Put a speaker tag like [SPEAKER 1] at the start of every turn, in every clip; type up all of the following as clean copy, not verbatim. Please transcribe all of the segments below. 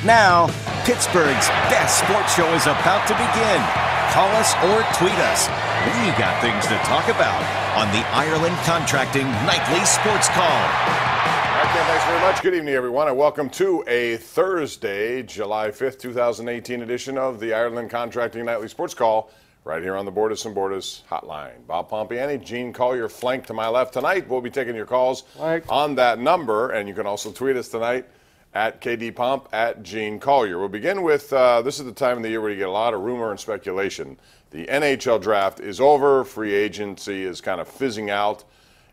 [SPEAKER 1] Now, Pittsburgh's best sports show is about to begin. Call us or tweet us. We got things to talk about on the Ireland Contracting Nightly Sports Call.
[SPEAKER 2] All right, Ken, thanks very much. Good evening, everyone, and welcome to a Thursday, July 5th, 2018 edition of the Ireland Contracting Nightly Sports Call right here on the Borders and Borders hotline. Bob Pompiani, Gene Collier flanked to my left tonight. We'll be taking your calls on that number, and you can also tweet us tonight at KDPomp, at Gene Collier. We'll begin with, this is the time of the year where you get a lot of rumor and speculation. The NHL draft is over, free agency is kind of fizzing out,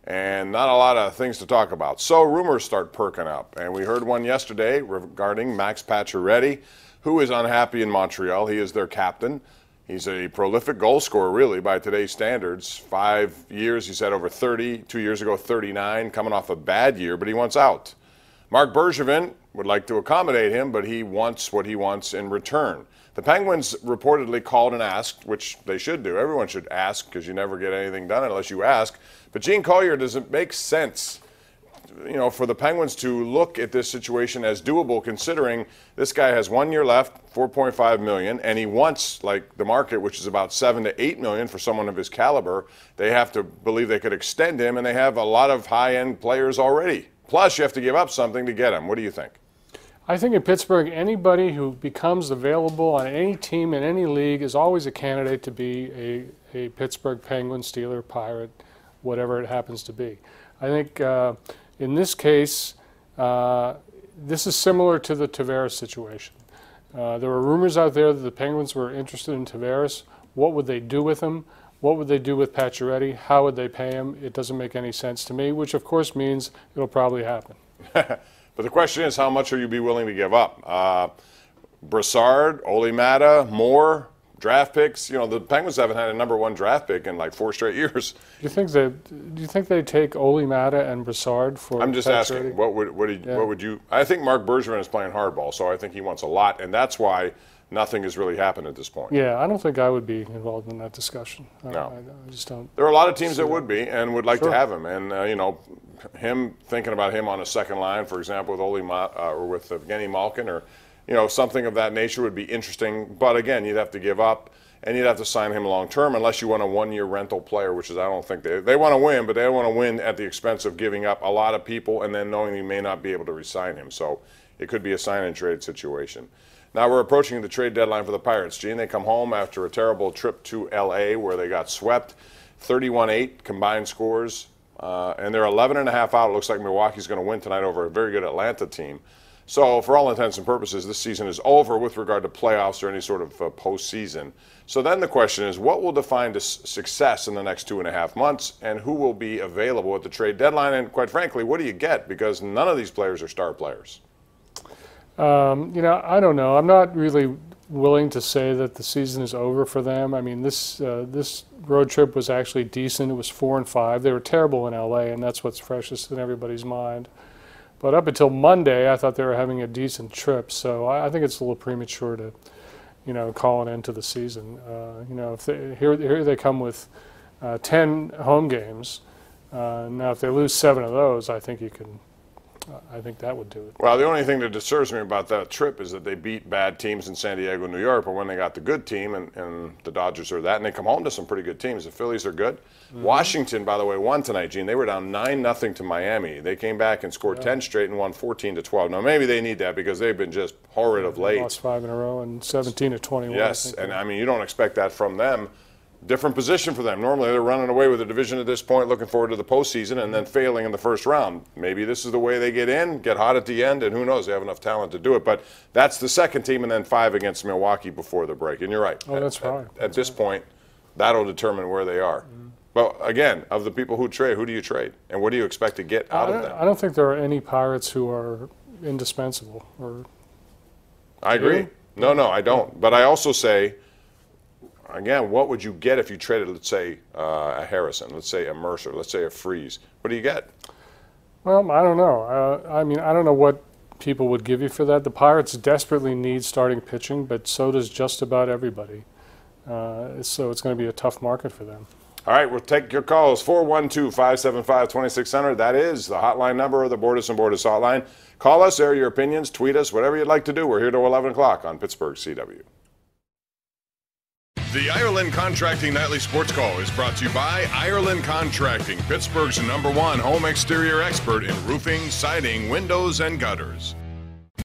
[SPEAKER 2] and not a lot of things to talk about. So rumors start perking up, and we heard one yesterday regarding Max Pacioretty, who is unhappy in Montreal. He is their captain. He's a prolific goal scorer, really, by today's standards. 5 years, he said, over 30. 2 years ago, 39, coming off a bad year, but he wants out. Mark Bergevin would like to accommodate him, but he wants what he wants in return. The Penguins reportedly called and asked, which they should do. Everyone should ask because you never get anything done unless you ask. But Gene Collier, does it make sense, for the Penguins to look at this situation as doable, considering this guy has 1 year left, $4.5 million, and he wants, like the market, which is about $7 to $8 million for someone of his caliber. They have to believe they could extend him, and they have a lot of high-end players already. Plus, you have to give up something to get him. What do you think?
[SPEAKER 3] I think in Pittsburgh, anybody who becomes available on any team in any league is always a candidate to be a Pittsburgh Penguin, Steeler, Pirate, whatever it happens to be. I think in this case, this is similar to the Tavares situation. There were rumors out there that the Penguins were interested in Tavares. What would they do with him? What would they do with Pacioretty? How would they pay him? It doesn't make any sense to me, which of course means it'll probably happen.
[SPEAKER 2] But the question is, how much will you be willing to give up? Brassard, Ole Mata, Moore, draft picks. The Penguins haven't had a #1 draft pick in like 4 straight years.
[SPEAKER 3] Do you think they take Ole Mata and Brassard for?
[SPEAKER 2] I'm just asking. What would you? I think Mark Bergevin is playing hardball, so I think he wants a lot, and that's why nothing has really happened at this point.
[SPEAKER 3] Yeah, I don't think I would be involved in that discussion.
[SPEAKER 2] No.
[SPEAKER 3] I just don't.
[SPEAKER 2] There are a lot of teams that would be and would like to have him, and him thinking about him on a second line, for example, with Ole Mata or with Evgeny Malkin, or something of that nature would be interesting. But again, you'd have to give up, and you'd have to sign him long term, unless you want a 1 year rental player, which is I don't think they want to win, but they don't want to win at the expense of giving up a lot of people and then knowing you may not be able to re-sign him. So it could be a sign and trade situation. Now we're approaching the trade deadline for the Pirates. Gene, they come home after a terrible trip to L.A. where they got swept, 31-8 combined scores, and they're 11.5 out. It looks like Milwaukee's going to win tonight over a very good Atlanta team. So for all intents and purposes, this season is over with regard to playoffs or any sort of postseason. So then the question is, what will define success in the next 2.5 months, and who will be available at the trade deadline? And quite frankly, what do you get? Because none of these players are star players.
[SPEAKER 3] I don't know. I'm not really willing to say that the season is over for them. I mean, this road trip was actually decent. It was 4-5. They were terrible in LA, and that's what's freshest in everybody's mind. But up until Monday, I thought they were having a decent trip. So I think it's a little premature to, call an end to the season. If here they come with 10 home games. Now, if they lose 7 of those, I think that would do it.
[SPEAKER 2] Well, the only thing that disturbs me about that trip is that they beat bad teams in San Diego, New York, but when they got the good team, and the Dodgers are that, and they come home to some pretty good teams. The Phillies are good. Mm-hmm. Washington, by the way, won tonight, Gene. They were down 9-0 to Miami. They came back and scored 10 straight and won 14-12. Now, maybe they need that because they've been just horrid of late.
[SPEAKER 3] Lost 5 in a row and 17-21.
[SPEAKER 2] Yes, and you don't expect that from them. Different position for them. Normally they're running away with the division at this point, looking forward to the postseason, and then failing in the first round. Maybe this is the way they get in, get hot at the end, and who knows, they have enough talent to do it. But that's the second team, and then 5 against Milwaukee before the break. And you're right.
[SPEAKER 3] Oh, that's right.
[SPEAKER 2] At this point, that'll determine where they are. Mm-hmm. Well, again, of the people who trade, who do you trade? And what do you expect to get out of them?
[SPEAKER 3] I don't think there are any Pirates who are indispensable.
[SPEAKER 2] I agree. No, I don't. But I also say, again, what would you get if you traded, let's say, a Harrison, let's say a Mercer, let's say a Freeze? What do you get?
[SPEAKER 3] Well, I don't know. I don't know what people would give you for that. The Pirates desperately need starting pitching, but so does just about everybody. So it's going to be a tough market for them.
[SPEAKER 2] All right, we'll take your calls, 412-575-2600. That is the hotline number of the Borders and Borders hotline. Call us, air your opinions, tweet us, whatever you'd like to do. We're here till 11 o'clock on Pittsburgh CW. The Ireland Contracting Nightly Sports Call is brought to you by Ireland Contracting, Pittsburgh's #1 home exterior expert in roofing, siding, windows, and gutters.